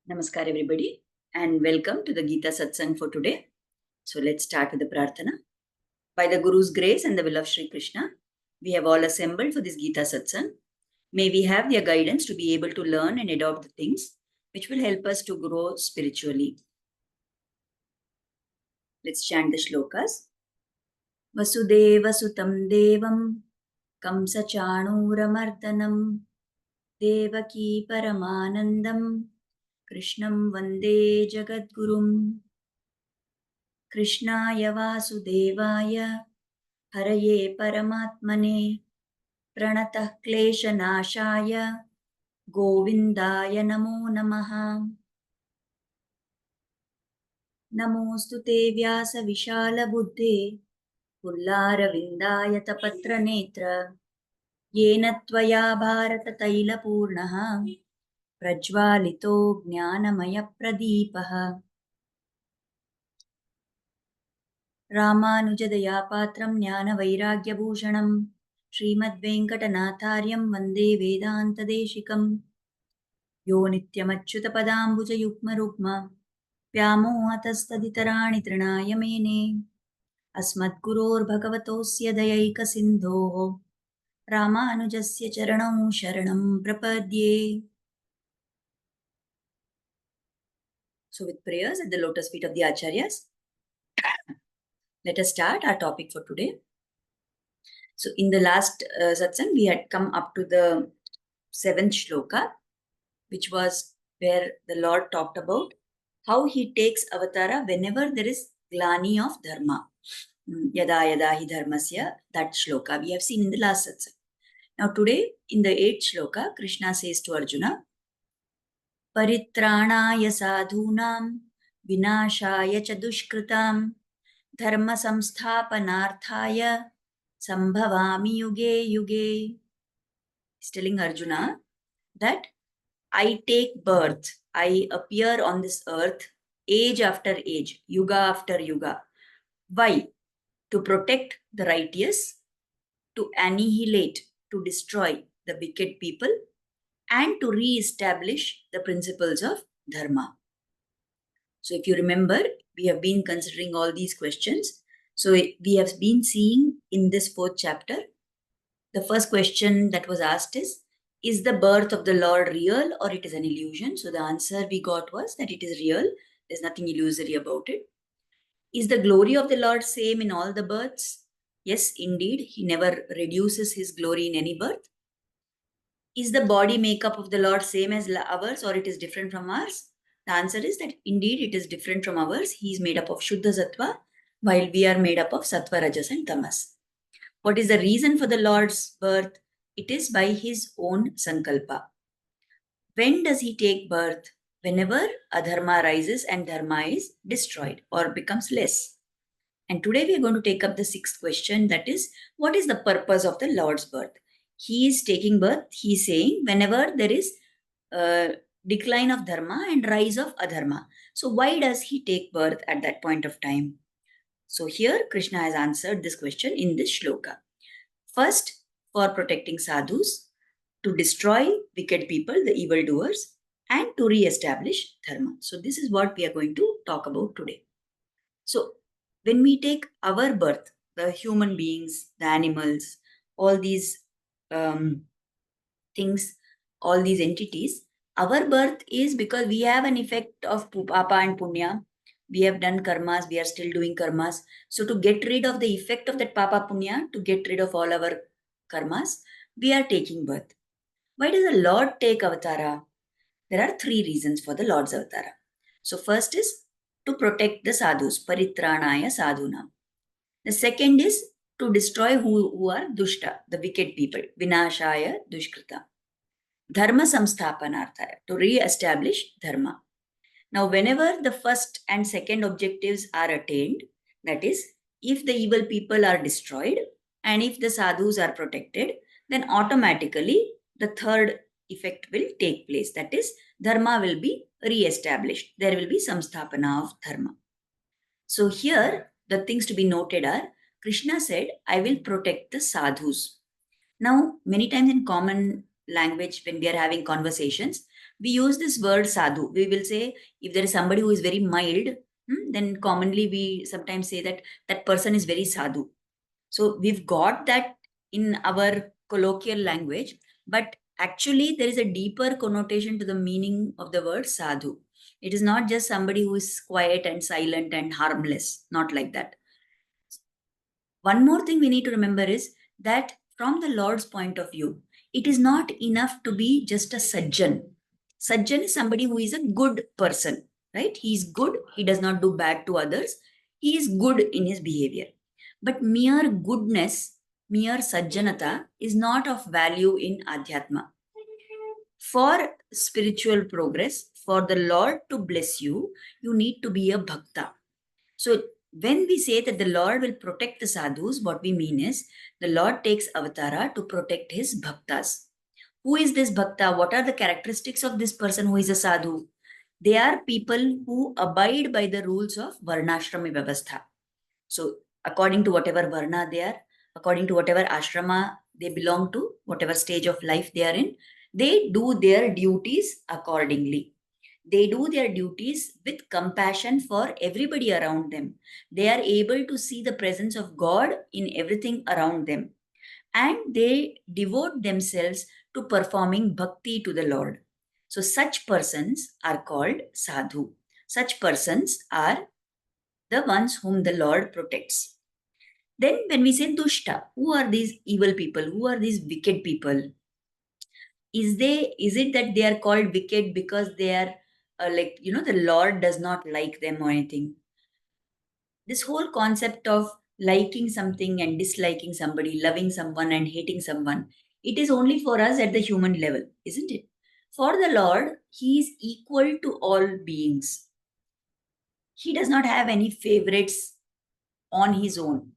Namaskar everybody and welcome to the Geeta Satsang for today. So let's start with the Prarthana. By the Guru's grace and the will of Sri Krishna, we have all assembled for this Geeta Satsang. May we have their guidance to be able to learn and adopt the things which will help us to grow spiritually. Let's chant the Shlokas. Vasudeva Sutam Devam Kamsa Chanuramardanam Devaki Paramanandam Krishnam Vande Jagadgurum Krishnaya Vasudevaya Haraye Paramatmane Pranatah Kleshanashaya Govindaya Namo Namaha Namostu Te Vyasa Vishala Buddhe Pullara Vindaya Tapatra Netra Yena Tvaya Bharata Taila Purnaha Prajvalito Jnanamaya Pradipaha Ramanujadaya Patram Jnana Vairagyabhushanam Srimad-Venkatanathāryam Vande Vedanta-Deshikam Yo Nityamachyuta-Padambuja-Yukma-Rukma Vyamo-Hatastaditarani Trinaya Mene Asmadguror-Bhagavatosya Dayaika-Sindhoho Ramanujasya Charanam Sharanam Prapadye. So with prayers at the lotus feet of the Acharyas, let us start our topic for today. So in the last satsang, we had come up to the 7th shloka, which was where the Lord talked about how he takes Avatara whenever there is glani of dharma. Yada yada hi dharmasya, that shloka we have seen in the last satsang. Now today, in the 8th shloka, Krishna says to Arjuna, Paritranaya sadhunam vinashaya cha dushkritam dharma samsthapanarthaya sambhavami yuge yuge. He's telling Arjuna that I take birth, I appear on this earth age after age, yuga after yuga. Why? To protect the righteous, to annihilate, to destroy the wicked people, and to re-establish the principles of dharma. So if you remember, we have been considering all these questions. So we have been seeing in this 4th chapter, the first question that was asked is the birth of the Lord real or it is an illusion? So the answer we got was that it is real. There's nothing illusory about it. Is the glory of the Lord same in all the births? Yes, indeed. He never reduces his glory in any birth. Is the body makeup of the Lord same as ours or it is different from ours? The answer is that indeed it is different from ours. He is made up of Shuddha Sattva while we are made up of Sattva, Rajas and Tamas. What is the reason for the Lord's birth? It is by his own sankalpa. When does he take birth? Whenever adharma rises and dharma is destroyed or becomes less. And today we are going to take up the 6th question, that is, what is the purpose of the Lord's birth? He is taking birth, he is saying, whenever there is decline of dharma and rise of adharma. So why does he take birth at that point of time? So here Krishna has answered this question in this shloka. First, for protecting sadhus, to destroy wicked people, the evildoers, and to re-establish dharma. So this is what we are going to talk about today. So when we take our birth, the human beings, the animals, all these things, all these entities, our birth is because we have an effect of papa and punya. We have done karmas, we are still doing karmas. So to get rid of the effect of that papa punya, to get rid of all our karmas, we are taking birth. Why does the Lord take avatara? There are 3 reasons for the Lord's avatara. So first is to protect the sadhus, paritranaya sadhuna. The second is to destroy who are dushta, the wicked people, vinashaya dushkrita. Dharma samsthapanarthaya, to re-establish dharma. Now, whenever the first and second objectives are attained, that is, if the evil people are destroyed and if the sadhus are protected, then automatically the third effect will take place. That is, dharma will be re-established. There will be samsthapana of dharma. So here, the things to be noted are, Krishna said, I will protect the sadhus. Now, many times in common language, when we are having conversations, we use this word sadhu. We will say, if there is somebody who is very mild, then commonly we sometimes say that that person is very sadhu. So we've got that in our colloquial language, but actually there is a deeper connotation to the meaning of the word sadhu. It is not just somebody who is quiet and silent and harmless, not like that. One more thing we need to remember is that from the Lord's point of view, it is not enough to be just a sajjan. Sajjan is somebody who is a good person, right? He is good, he does not do bad to others, he is good in his behavior. But mere goodness, mere sajjanata is not of value in Adhyatma. For spiritual progress, for the Lord to bless you, you need to be a bhakta. So when we say that the Lord will protect the sadhus, what we mean is the Lord takes Avatara to protect his bhaktas. Who is this bhakta? What are the characteristics of this person who is a sadhu? They are people who abide by the rules of Varnashrami Vyavastha. So according to whatever Varna they are, according to whatever ashrama they belong to, whatever stage of life they are in, they do their duties accordingly. They do their duties with compassion for everybody around them. They are able to see the presence of God in everything around them. And they devote themselves to performing bhakti to the Lord. So such persons are called sadhu. Such persons are the ones whom the Lord protects. Then when we say dushta, who are these evil people? Who are these wicked people? Is it that they are called wicked because they are the Lord does not like them or anything? This whole concept of liking something and disliking somebody, loving someone and hating someone, it is only for us at the human level, isn't it? For the Lord, he is equal to all beings. He does not have any favorites on his own.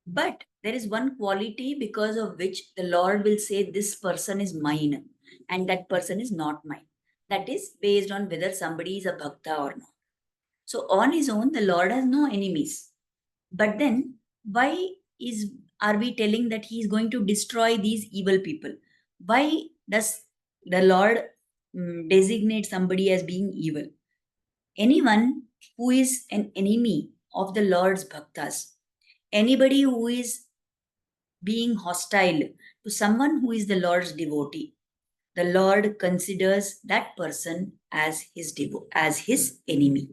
But there is one quality because of which the Lord will say, this person is mine and that person is not mine. That is based on whether somebody is a bhakta or not. So on his own, the Lord has no enemies. But then why are we telling that he is going to destroy these evil people? Why does the Lord designate somebody as being evil? Anyone who is an enemy of the Lord's bhaktas, anybody who is being hostile to someone who is the Lord's devotee, the Lord considers that person as as his enemy.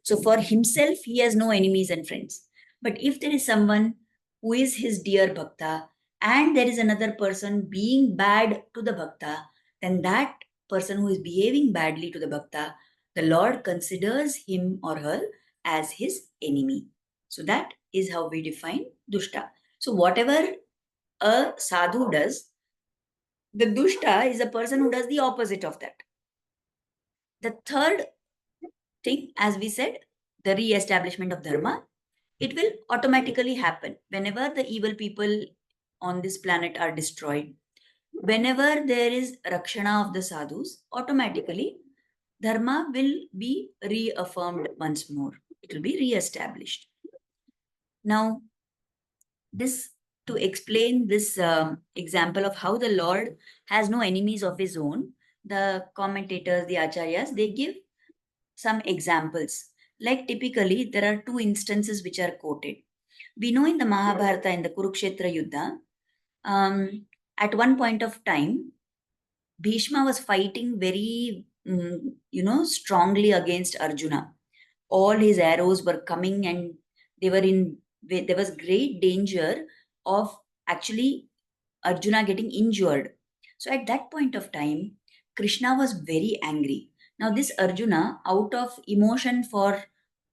So for himself, he has no enemies and friends. But if there is someone who is his dear bhakta and there is another person being bad to the bhakta, then that person who is behaving badly to the bhakta, the Lord considers him or her as his enemy. So that is how we define dushta. So whatever a sadhu does, the dushta is a person who does the opposite of that. The third thing, as we said, the re-establishment of dharma, it will automatically happen whenever the evil people on this planet are destroyed. Whenever there is rakshana of the sadhus, automatically dharma will be reaffirmed once more. It will be re-established. Now, this to explain this example of how the Lord has no enemies of his own, the commentators, the acharyas, they give some examples. Like typically, there are two instances which are quoted. We know in the Mahabharata, in the Kurukshetra Yuddha, at one point of time, Bhishma was fighting very, strongly against Arjuna. All his arrows were coming and they were in, there was great danger of actually Arjuna getting injured. So at that point of time, Krishna was very angry. Now, this Arjuna, out of emotion for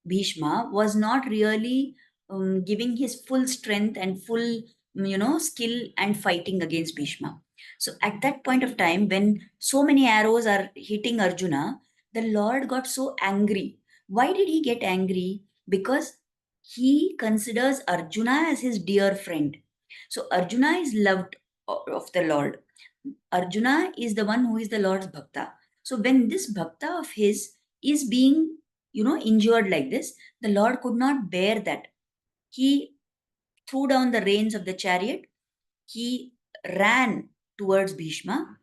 Bhishma, was not really giving his full strength and full, skill and fighting against Bhishma. So at that point of time, when so many arrows are hitting Arjuna, the Lord got so angry. Why did he get angry? Because he considers Arjuna as his dear friend. So Arjuna is loved of the Lord. Arjuna is the one who is the Lord's bhakta. So when this bhakta of his is being, injured like this, the Lord could not bear that. He threw down the reins of the chariot. He ran towards Bhishma.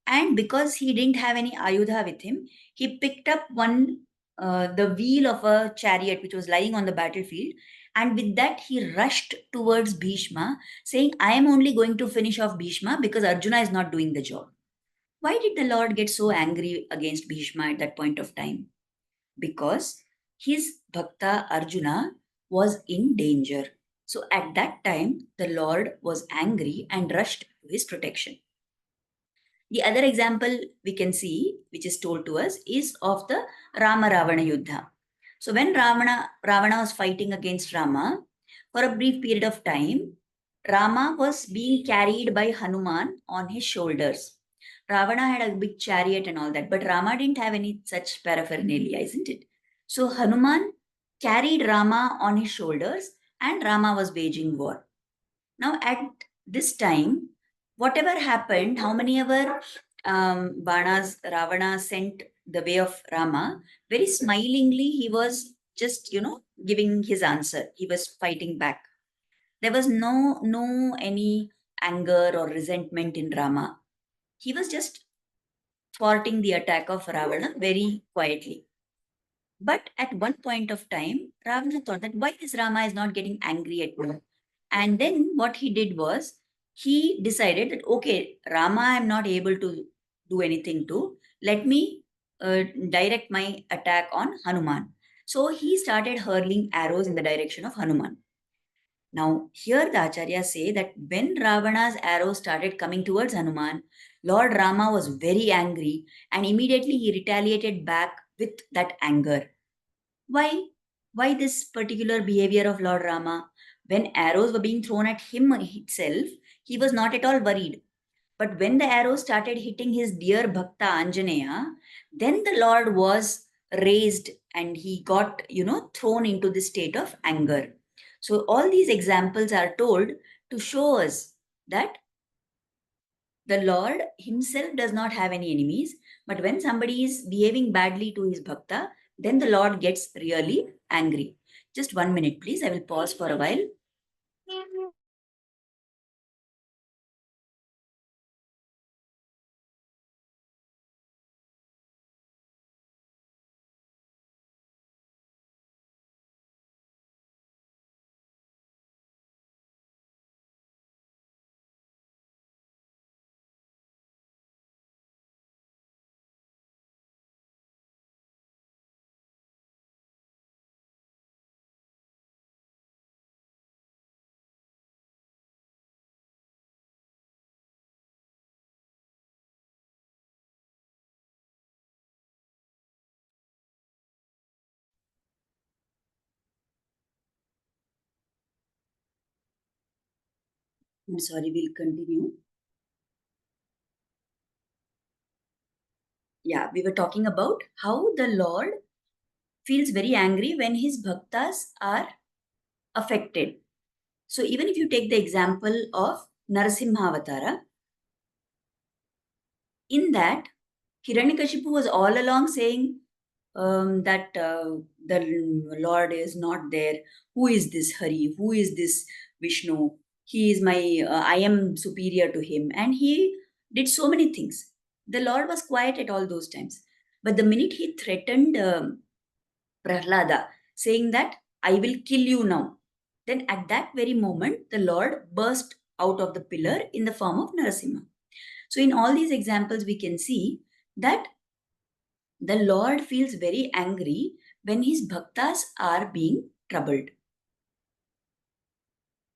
And because he didn't have any ayudha with him, he picked up the wheel of a chariot which was lying on the battlefield. And with that, he rushed towards Bhishma, saying, I am only going to finish off Bhishma because Arjuna is not doing the job. Why did the Lord get so angry against Bhishma at that point of time? Because his Bhakta Arjuna was in danger. So at that time, the Lord was angry and rushed to his protection. The other example we can see, which is told to us, is of the Rama Ravana Yuddha. So when Ravana was fighting against Rama, for a brief period of time, Rama was being carried by Hanuman on his shoulders. Ravana had a big chariot and all that, but Rama didn't have any such paraphernalia, isn't it? So Hanuman carried Rama on his shoulders and Rama was waging war. Now, at this time, whatever happened, how many ever Banas Ravana sent the way of Rama, very smilingly, he was just, giving his answer. He was fighting back. There was no any anger or resentment in Rama. He was just thwarting the attack of Ravana very quietly. But at one point of time, Ravana thought that why this Rama is not getting angry at me. And then what he did was he decided that, okay, Rama, I'm not able to do anything to. Let me direct my attack on Hanuman. So he started hurling arrows in the direction of Hanuman. Now, here the Acharyas say that when Ravana's arrows started coming towards Hanuman, Lord Rama was very angry and immediately he retaliated back with that anger. Why? Why this particular behavior of Lord Rama? When arrows were being thrown at him itself, he was not at all worried. But when the arrows started hitting his dear Bhakta Anjaneya, then the Lord was raised and he got, thrown into the state of anger. So all these examples are told to show us that the Lord himself does not have any enemies, but when somebody is behaving badly to his bhakta, then the Lord gets really angry. Just 1 minute, please. I will pause for a while. I'm sorry, we'll continue. Yeah, we were talking about how the Lord feels very angry when his bhaktas are affected. So even if you take the example of Narasimha Avatara, in that Hiranyakashipu was all along saying that the Lord is not there. Who is this Hari? Who is this Vishnu? He is I am superior to him. And he did so many things. The Lord was quiet at all those times. But the minute he threatened Prahlada, saying that I will kill you now, then at that very moment, the Lord burst out of the pillar in the form of Narasimha. So in all these examples, we can see that the Lord feels very angry when his bhaktas are being troubled.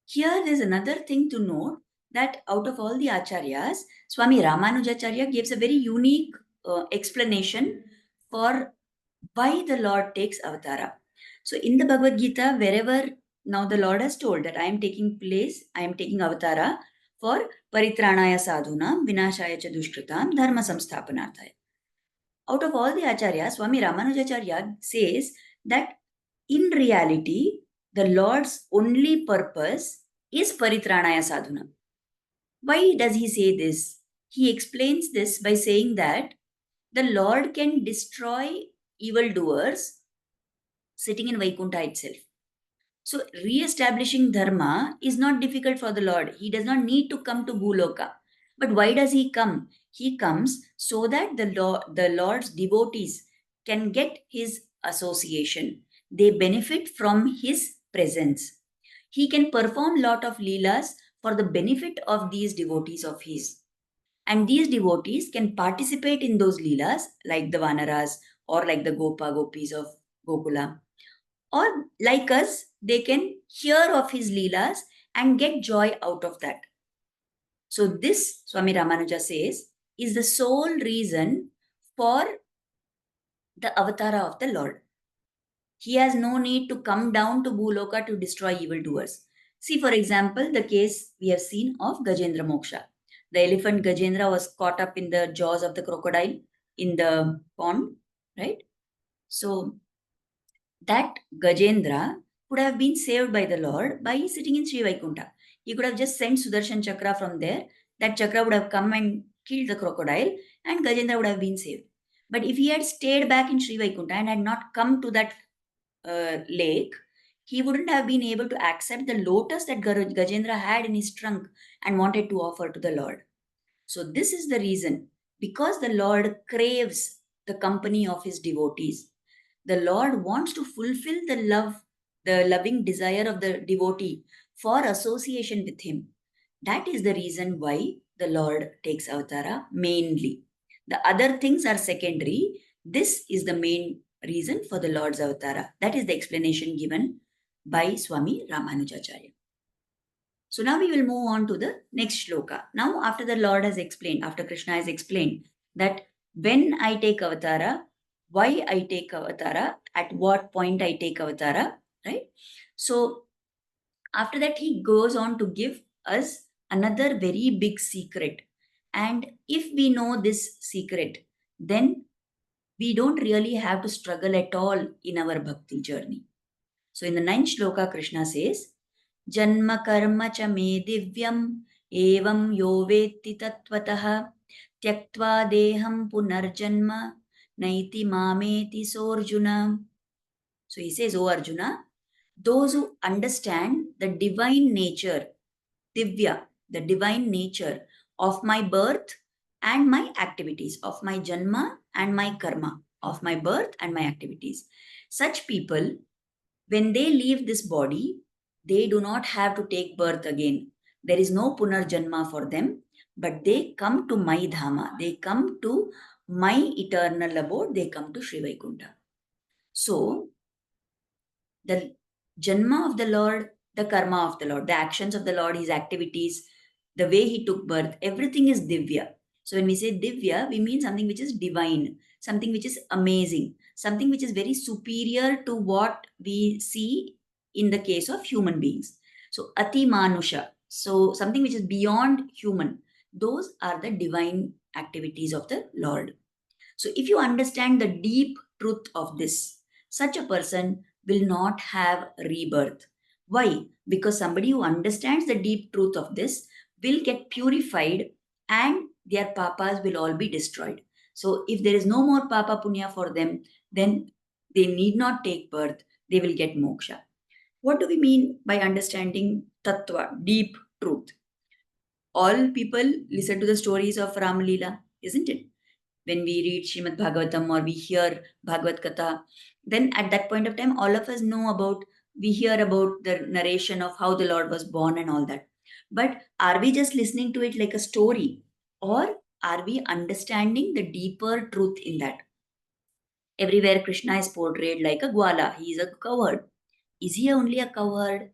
Here there's another thing to note that out of all the acharyas, Swami Ramanujacharya gives a very unique explanation for why the Lord takes avatara. So in the Bhagavad Gita, wherever now the Lord has told that I am taking avatara for paritranaya sadhunam, vinashaya cha dushkritam, dharma samsthapanarthaya. Out of all the acharyas, Swami Ramanujacharya says that in reality, the Lord's only purpose is paritranaya sadhuna. Why does he say this? He explains this by saying that the Lord can destroy evildoers sitting in Vaikuntha itself. So, re-establishing dharma is not difficult for the Lord. He does not need to come to Bhuloka. But why does he come? He comes so that the Lord's devotees can get his association. They benefit from his presence. He can perform lot of leelas for the benefit of these devotees of his. And these devotees can participate in those leelas like the Vanaras or like the Gopa Gopis of Gokula. Or like us, they can hear of his leelas and get joy out of that. So this, Swami Ramanuja says, is the sole reason for the Avatara of the Lord. He has no need to come down to Bhuloka to destroy evildoers. See, for example, the case we have seen of Gajendra Moksha. The elephant Gajendra was caught up in the jaws of the crocodile in the pond, right? So that Gajendra could have been saved by the Lord by sitting in Sri Vaikuntha. He could have just sent Sudarshan Chakra from there. That Chakra would have come and killed the crocodile, and Gajendra would have been saved. But if he had stayed back in Sri Vaikuntha and had not come to that lake, he wouldn't have been able to accept the lotus that Gajendra had in his trunk and wanted to offer to the Lord. So, this is the reason, because the Lord craves the company of his devotees. The Lord wants to fulfill the loving desire of the devotee for association with him. That is the reason why the Lord takes avatara mainly. The other things are secondary. This is the main reason for the Lord's avatara. That is the explanation given by Swami Ramanujacharya. So now we will move on to the next shloka. Now, after the Lord has explained, after Krishna has explained that when I take avatara, why I take avatara, at what point I take avatara, right? So after that, he goes on to give us another very big secret. And if we know this secret, then we don't really have to struggle at all in our bhakti journey. So in the ninth shloka, Krishna says, Janma karma cha me divyam evam yo vetti tattvataha tyaktva deham punarjanma naiti mameti sorjuna. So he says, O Arjuna, those who understand the divine nature, Divya, the divine nature of my birth and my activities, of my janma and my karma, of my birth and my activities. Such people, when they leave this body, they do not have to take birth again. There is no punarjanma for them, but they come to my dhama. They come to my eternal abode. They come to Sri Vaikuntha. So, the janma of the Lord, the karma of the Lord, the actions of the Lord, his activities, the way he took birth, everything is divya. So when we say divya, we mean something which is divine, something which is amazing, something which is very superior to what we see in the case of human beings. So ati manusha, so something which is beyond human. Those are the divine activities of the Lord. So if you understand the deep truth of this, such a person will not have rebirth. Why? Because somebody who understands the deep truth of this will get purified and their papas will all be destroyed. So if there is no more papa punya for them, then they need not take birth. They will get moksha. What do we mean by understanding tattva, deep truth? All people listen to the stories of Ram Leela, isn't it? When we read Srimad Bhagavatam or we hear Bhagavad Katha, then at that point of time, all of us know about, we hear about the narration of how the Lord was born and all that. But are we just listening to it like a story, or are we understanding the deeper truth in that? Everywhere Krishna is portrayed like a gwala, he is a cowherd. Is he only a cowherd?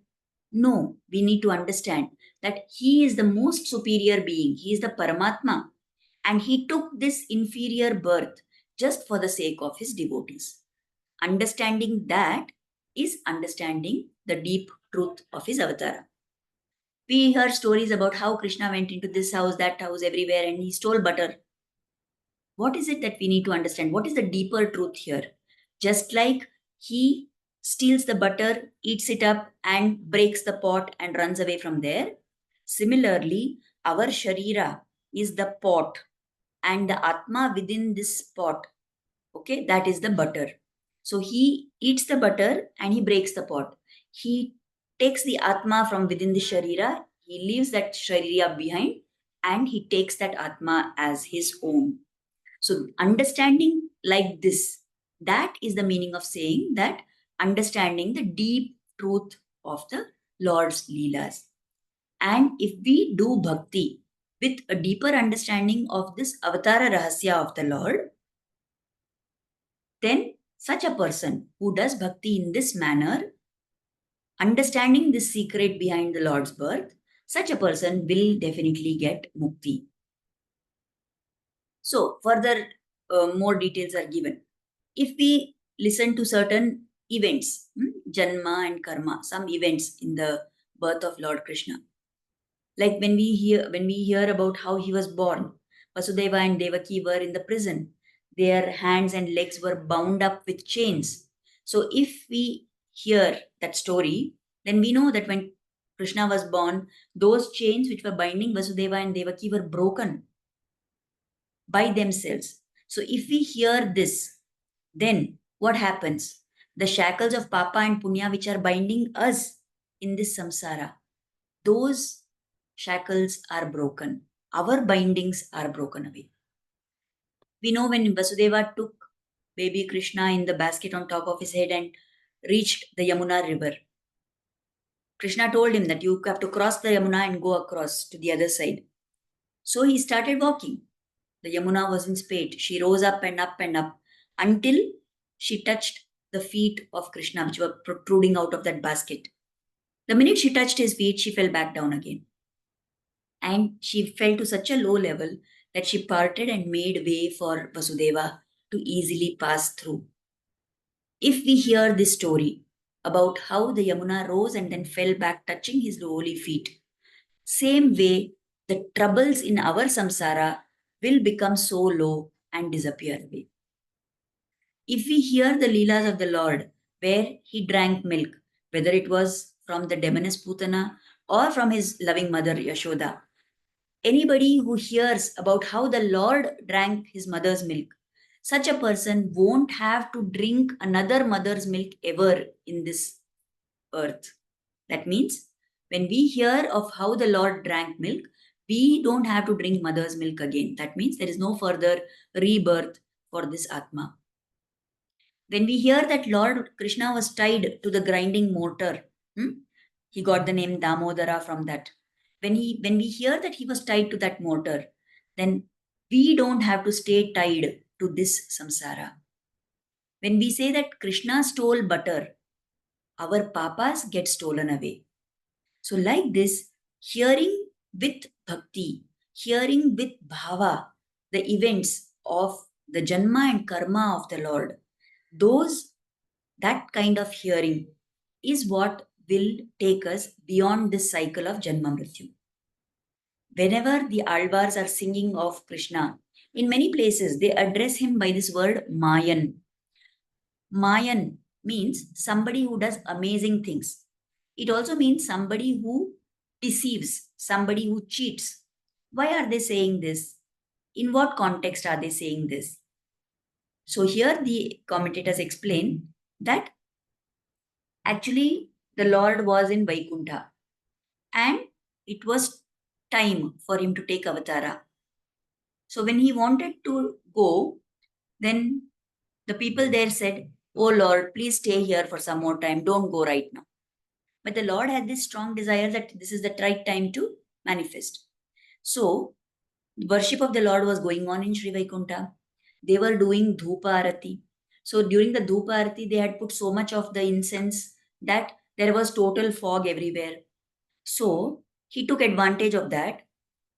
No, we need to understand that he is the most superior being. He is the Paramatma. And he took this inferior birth just for the sake of his devotees. Understanding that is understanding the deep truth of his avatar. We heard stories about how Krishna went into this house, that house, everywhere, and he stole butter. What is it that we need to understand? What is the deeper truth here? Just like he steals the butter, eats it up, and breaks the pot and runs away from there, similarly, our Sharira is the pot and the Atma within this pot. Okay, that is the butter. So he eats the butter and he breaks the pot. He takes the Atma from within the Sharira, he leaves that Sharira behind and he takes that Atma as his own. So, understanding like this, that is the meaning of saying that understanding the deep truth of the Lord's Leelas. And if we do bhakti with a deeper understanding of this Avatara Rahasya of the Lord, then such a person who does bhakti in this manner, understanding this secret behind the Lord's birth, such a person will definitely get mukti. So, further more details are given. If we listen to certain events, janma and karma, some events in the birth of Lord Krishna, like when we hear about how he was born, Vasudeva and Devaki were in the prison. Their hands and legs were bound up with chains. So if we hear that story, then we know that when Krishna was born, those chains which were binding Vasudeva and Devaki were broken by themselves. So if we hear this, then what happens? The shackles of Papa and Punya which are binding us in this samsara, those shackles are broken. Our bindings are broken away. We know when Vasudeva took baby Krishna in the basket on top of his head and reached the Yamuna river, Krishna told him that you have to cross the Yamuna and go across to the other side. So he started walking. The Yamuna was in spate. She rose up and up and up until she touched the feet of Krishna, which were protruding out of that basket. The minute she touched his feet, she fell back down again. And she fell to such a low level that she parted and made way for Vasudeva to easily pass through. If we hear this story about how the Yamuna rose and then fell back, touching his lowly feet, same way the troubles in our samsara will become so low and disappear away. If we hear the Leelas of the Lord, where he drank milk, whether it was from the demoness Putana or from his loving mother Yashoda, anybody who hears about how the Lord drank his mother's milk, such a person won't have to drink another mother's milk ever in this earth. That means when we hear of how the Lord drank milk, we don't have to drink mother's milk again. That means there is no further rebirth for this Atma. When we hear that Lord Krishna was tied to the grinding mortar, he got the name Damodara from that. When we hear that he was tied to that mortar, then we don't have to stay tied to this samsara. When we say that Krishna stole butter, our papas get stolen away. So like this, hearing with bhakti, hearing with bhava, the events of the janma and karma of the Lord, that kind of hearing is what will take us beyond this cycle of janma mrityu. Whenever the alvars are singing of Krishna, in many places they address him by this word Mayan. Mayan means somebody who does amazing things. It also means somebody who deceives, somebody who cheats. Why are they saying this? In what context are they saying this? So here the commentators explain that actually the Lord was in Vaikuntha and it was time for him to take Avatara. So when he wanted to go, then the people there said, "Oh Lord, please stay here for some more time. Don't go right now." But the Lord had this strong desire that this is the right time to manifest. So worship of the Lord was going on in Sri Vaikuntha. They were doing Dhupa Arati. So during the Dhupa Arati, they had put so much of the incense that there was total fog everywhere. So he took advantage of that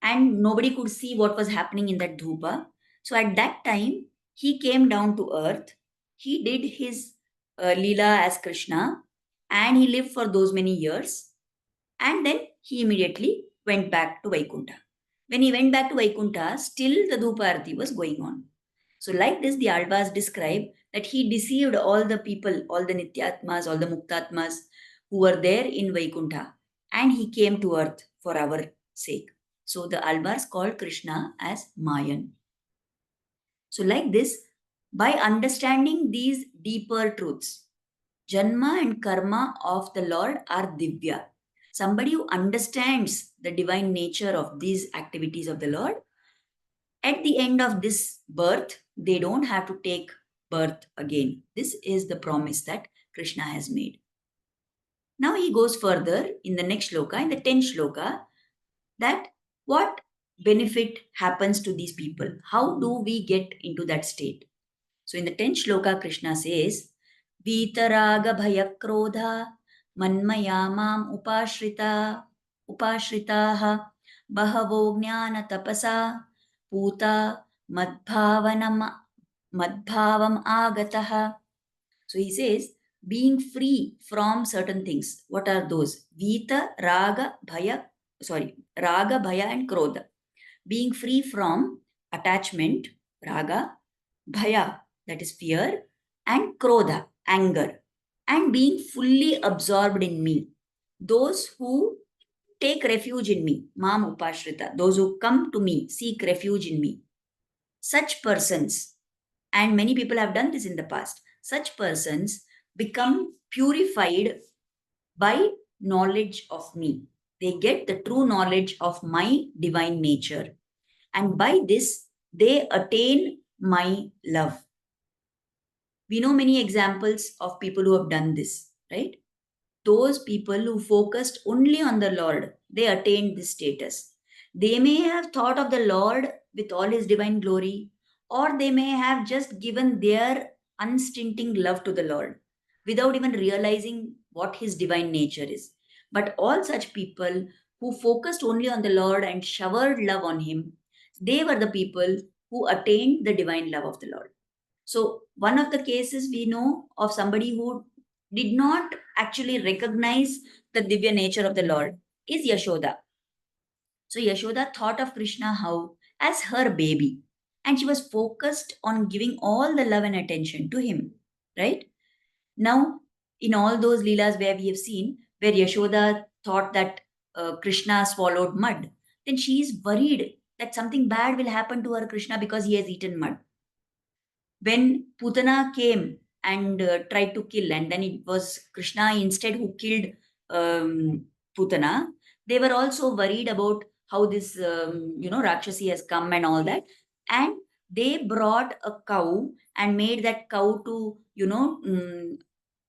and nobody could see what was happening in that Dhupa. So at that time, he came down to earth. He did his Leela as Krishna and he lived for those many years. And then he immediately went back to Vaikuntha. When he went back to Vaikuntha, still the Dhuparati was going on. So like this, the Alvas describe that he deceived all the people, all the Nityatmas, all the Muktatmas who were there in Vaikuntha. And he came to earth for our sake. So the Alvars called Krishna as Mayan. So like this, by understanding these deeper truths, janma and karma of the Lord are Divya. Somebody who understands the divine nature of these activities of the Lord, at the end of this birth, they don't have to take birth again. This is the promise that Krishna has made. Now he goes further in the next shloka, in the 10th shloka, that what benefit happens to these people? How do we get into that state? So in the 10th shloka, Krishna says, Vitaraga bhaya krodha manmaya mam upashritaha bahavo jnana tapasa puta madbhavam agataha. So he says, being free from certain things. What are those? Raga, Bhaya and Krodha. Being free from attachment, Raga, Bhaya, that is fear, and Krodha, anger, and being fully absorbed in me. Those who take refuge in me, Mam Upashrita, those who come to me, seek refuge in me. Such persons, and many people have done this in the past, such persons become purified by knowledge of me. They get the true knowledge of my divine nature. And by this, they attain my love. We know many examples of people who have done this, right? Those people who focused only on the Lord, they attained this status. They may have thought of the Lord with all his divine glory, or they may have just given their unstinting love to the Lord without even realizing what his divine nature is. But all such people who focused only on the Lord and showered love on him, they were the people who attained the divine love of the Lord. So, one of the cases we know of somebody who did not actually recognize the Divya nature of the Lord is Yashoda. So, Yashoda thought of Krishna how? As her baby. And she was focused on giving all the love and attention to him. Right? Now, in all those Leelas where we have seen, where Yashoda thought that Krishna swallowed mud, then she is worried that something bad will happen to her Krishna because he has eaten mud. When Putana came and tried to kill, and then it was Krishna instead who killed Putana, they were also worried about how this, Rakshasi has come and all that. And they brought a cow and made that cow to,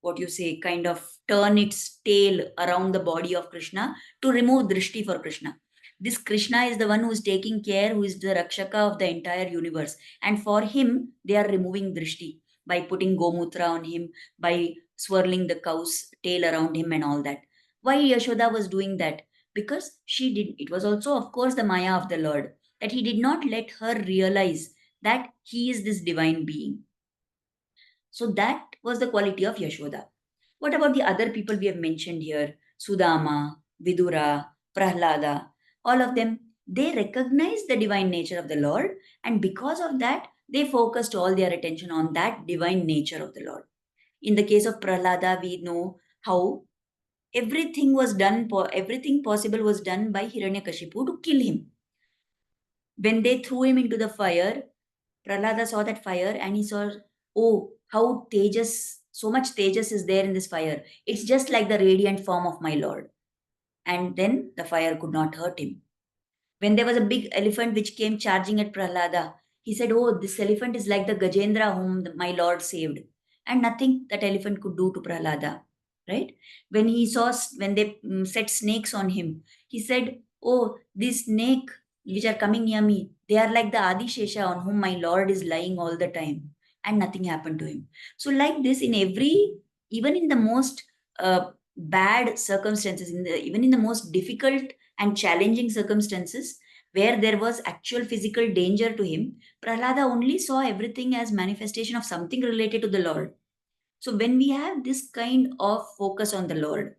what you say, kind of turn its tail around the body of Krishna to remove drishti for Krishna. This Krishna is the one who is taking care, who is the Rakshaka of the entire universe. And for him, they are removing drishti by putting Gomutra on him, by swirling the cow's tail around him and all that. Why Yashoda was doing that? Because she did, it was also, of course, the Maya of the Lord, that he did not let her realize that he is this divine being. So that was the quality of Yashoda. What about the other people we have mentioned here? Sudama, Vidura, Prahlada, all of them, they recognized the divine nature of the Lord, and because of that, they focused all their attention on that divine nature of the Lord. In the case of Prahlada, we know how everything possible was done by Hiranyakashipu to kill him. When they threw him into the fire, Prahlada saw that fire and he saw, oh, how Tejas, so much Tejas is there in this fire. It's just like the radiant form of my Lord. And then the fire could not hurt him. When there was a big elephant which came charging at Prahlada, he said, oh, this elephant is like the Gajendra whom my Lord saved. And nothing that elephant could do to Prahlada, right? When they set snakes on him, he said, oh, this snake which are coming near me, they are like the Adishesha on whom my Lord is lying all the time. And nothing happened to him. So like this, even in the most bad circumstances, even in the most difficult and challenging circumstances, where there was actual physical danger to him, Prahlada only saw everything as manifestation of something related to the Lord. So when we have this kind of focus on the Lord,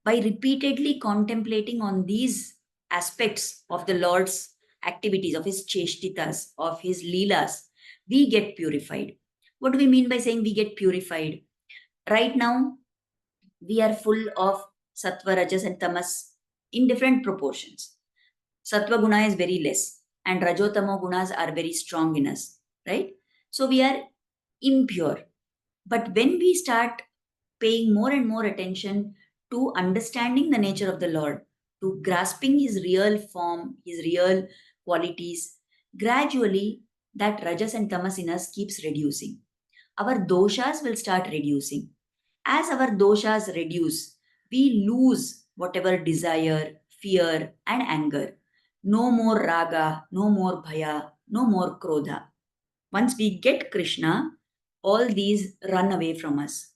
by repeatedly contemplating on these aspects of the Lord's activities, of his cheshtitas, of his leelas, we get purified. What do we mean by saying we get purified? Right now, we are full of sattva, rajas, and tamas in different proportions. Sattva guna is very less, and rajotamo gunas are very strong in us, right? So we are impure. But when we start paying more and more attention to understanding the nature of the Lord, to grasping his real form, his real qualities, gradually that rajas and tamas in us keeps reducing. Our doshas will start reducing. As our doshas reduce, we lose whatever desire, fear, and anger. No more raga, no more bhaya, no more krodha. Once we get Krishna, all these run away from us.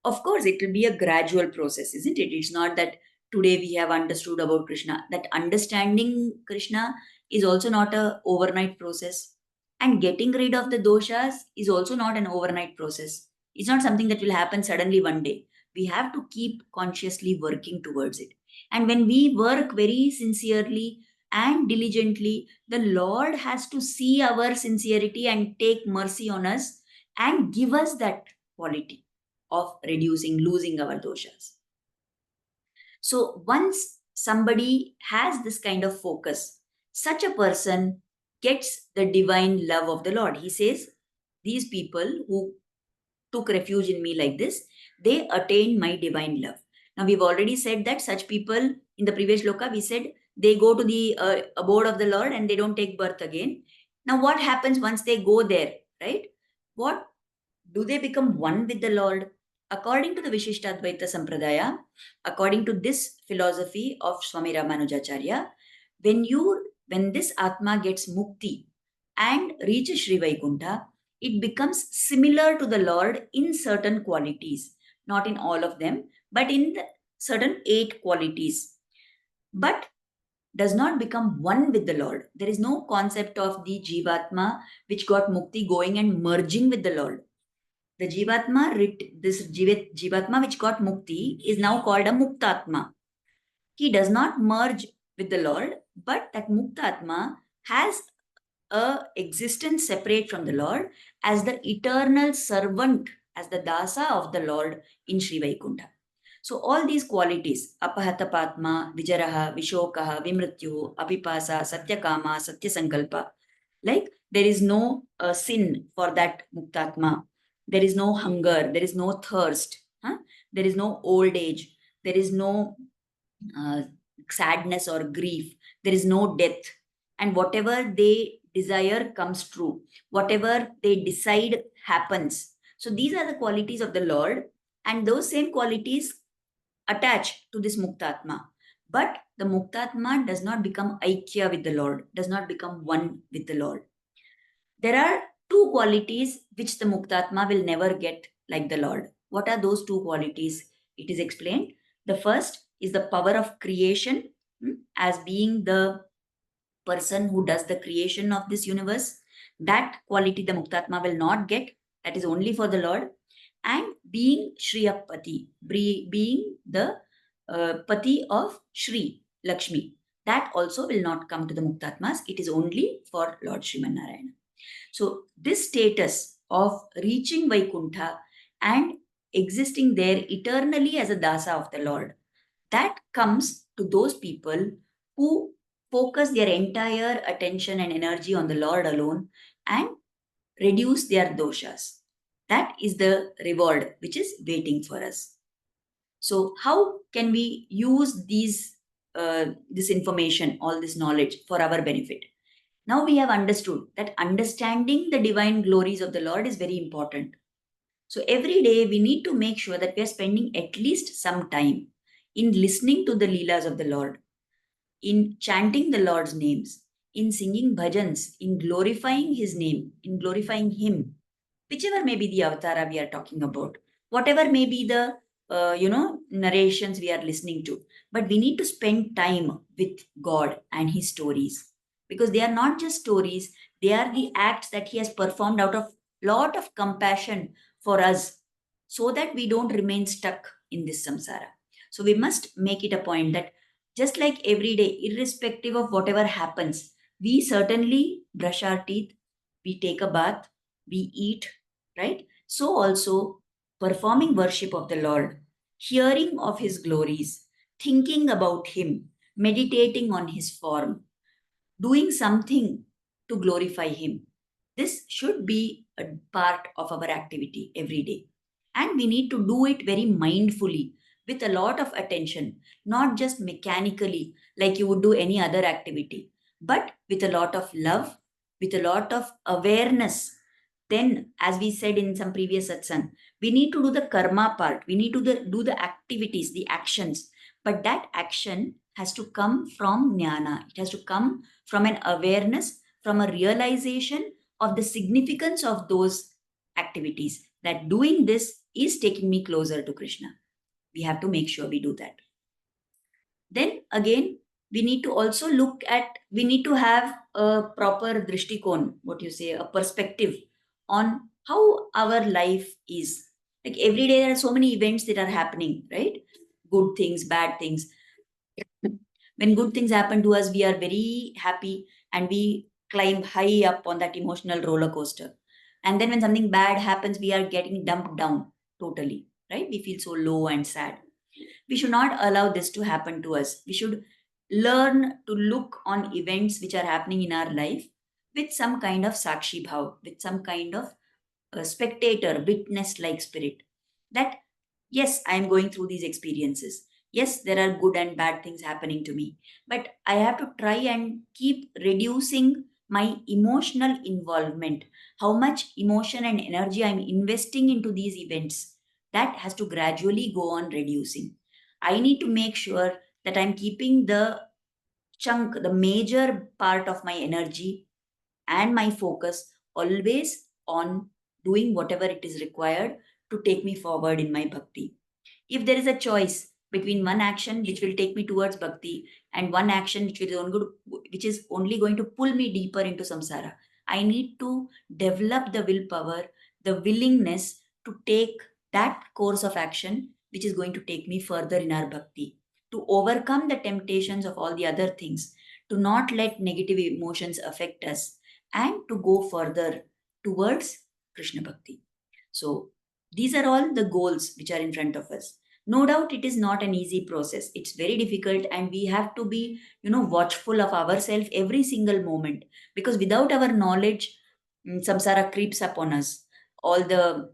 Of course, it will be a gradual process, isn't it? It's not that today we have understood about Krishna. That understanding Krishna is also not a overnight process. And getting rid of the doshas is also not an overnight process. It's not something that will happen suddenly one day. We have to keep consciously working towards it. And when we work very sincerely and diligently, the Lord has to see our sincerity and take mercy on us and give us that quality of reducing, losing our doshas. So once somebody has this kind of focus, such a person gets the divine love of the Lord. He says, these people who took refuge in me like this, they attain my divine love. Now, we've already said that such people, in the previous shloka, we said they go to the abode of the Lord and they don't take birth again. Now, what happens once they go there, right? What do they become one with the Lord? According to the Vishishtadvaita Sampradaya, according to this philosophy of Swami Ramanujacharya, when this Atma gets mukti and reaches Sri Vaikuntha, it becomes similar to the Lord in certain qualities, not in all of them, but in the certain 8 qualities. But does not become one with the Lord. There is no concept of the Jivatma which got mukti going and merging with the Lord. The Jivatma which got mukti is now called a Muktatma. He does not merge with the Lord, but that Muktatma has a existence separate from the Lord as the eternal servant, as the dasa of the Lord in Sri Vaikuntha. So all these qualities, apahatapatma, vijaraha, vishokaha, vimrityu, apipasa, satyakama, satyasankalpa, like there is no sin for that Muktatma. There is no hunger, there is no thirst, there is no old age, there is no uh, sadness or grief, there is no death. And whatever they desire comes true. Whatever they decide happens. So these are the qualities of the Lord, and those same qualities attach to this Muktatma. But the Muktatma does not become Aikya with the Lord, does not become one with the Lord. There are 2 qualities which the Muktatma will never get like the Lord. What are those 2 qualities? It is explained. The first is the power of creation, as being the person who does the creation of this universe. That quality the Muktatma will not get. That is only for the Lord. And being Shriyapati, being the Pati of Shri Lakshmi. That also will not come to the Muktatmas. It is only for Lord Sriman Narayana. So this status of reaching Vaikuntha and existing there eternally as a dasa of the Lord, that comes to those people who focus their entire attention and energy on the Lord alone and reduce their doshas. That is the reward which is waiting for us. So how can we use this information, all this knowledge for our benefit? Now we have understood that understanding the divine glories of the Lord is very important. So every day we need to make sure that we are spending at least some time in listening to the Leelas of the Lord, in chanting the Lord's names, in singing bhajans, in glorifying His name, in glorifying Him, whichever may be the avatara we are talking about, whatever may be the narrations we are listening to, but we need to spend time with God and His stories, because they are not just stories, they are the acts that He has performed out of lot of compassion for us, so that we don't remain stuck in this samsara. So we must make it a point that just like every day, irrespective of whatever happens, we certainly brush our teeth, we take a bath, we eat, right? So also performing worship of the Lord, hearing of His glories, thinking about Him, meditating on His form, doing something to glorify Him. This should be a part of our activity every day. And we need to do it very mindfully, with a lot of attention, not just mechanically like you would do any other activity, but with a lot of love, with a lot of awareness. Then, as we said in some previous satsang, we need to do the karma part. We need to do the activities, the actions. But that action has to come from jnana. It has to come from an awareness, from a realization of the significance of those activities. That doing this is taking me closer to Krishna. We have to make sure we do that. Then again, we need to also we need to have a proper drishtikon, what you say, a perspective on how our life is. Like every day, there are so many events that are happening, right? Good things, bad things. When good things happen to us, we are very happy and we climb high up on that emotional roller coaster. And then when something bad happens, we are getting dumped down totally, right? We feel so low and sad. We should not allow this to happen to us. We should learn to look on events which are happening in our life with some kind of sakshi bhav, with some kind of spectator, witness like spirit. That, yes, I am going through these experiences. Yes, there are good and bad things happening to me. But I have to try and keep reducing my emotional involvement. How much emotion and energy I'm investing into these events, that has to gradually go on reducing. I need to make sure that I'm keeping the chunk, the major part of my energy and my focus always on doing whatever it is required to take me forward in my bhakti. If there is a choice between one action which will take me towards bhakti and one action which is only going to pull me deeper into samsara, I need to develop the willpower, the willingness to take that course of action which is going to take me further in our bhakti, to overcome the temptations of all the other things, to not let negative emotions affect us, and to go further towards Krishna Bhakti. So, these are all the goals which are in front of us. No doubt it is not an easy process. It's very difficult, and we have to be, watchful of ourselves every single moment, because without our knowledge, samsara creeps upon us. All the,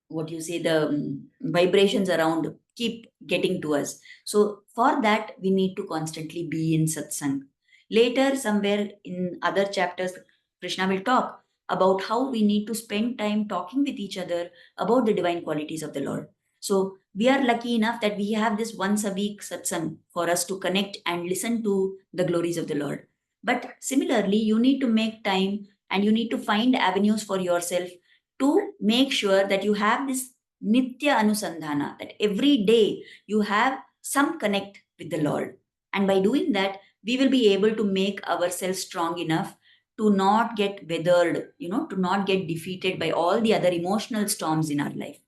what you say, the vibrations around keep getting to us. So for that, we need to constantly be in satsang. Later, somewhere in other chapters, Krishna will talk about how we need to spend time talking with each other about the divine qualities of the Lord. So we are lucky enough that we have this once a week satsang for us to connect and listen to the glories of the Lord. But similarly, you need to make time and you need to find avenues for yourself to make sure that you have this nitya anusandhana, that every day you have some connect with the Lord. And by doing that, we will be able to make ourselves strong enough to not get weathered, to not get defeated by all the other emotional storms in our life.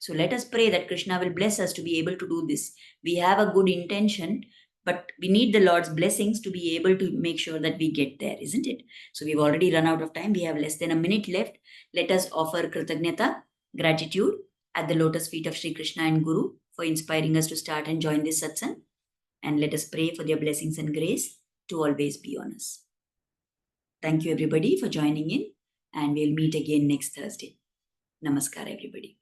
So let us pray that Krishna will bless us to be able to do this. We have a good intention, but we need the Lord's blessings to be able to make sure that we get there, isn't it? So we've already run out of time. We have less than a minute left. Let us offer Kritagnyata, gratitude, at the lotus feet of Sri Krishna and Guru for inspiring us to start and join this satsang. And let us pray for their blessings and grace to always be on us. Thank you, everybody, for joining in. And we'll meet again next Thursday. Namaskar, everybody.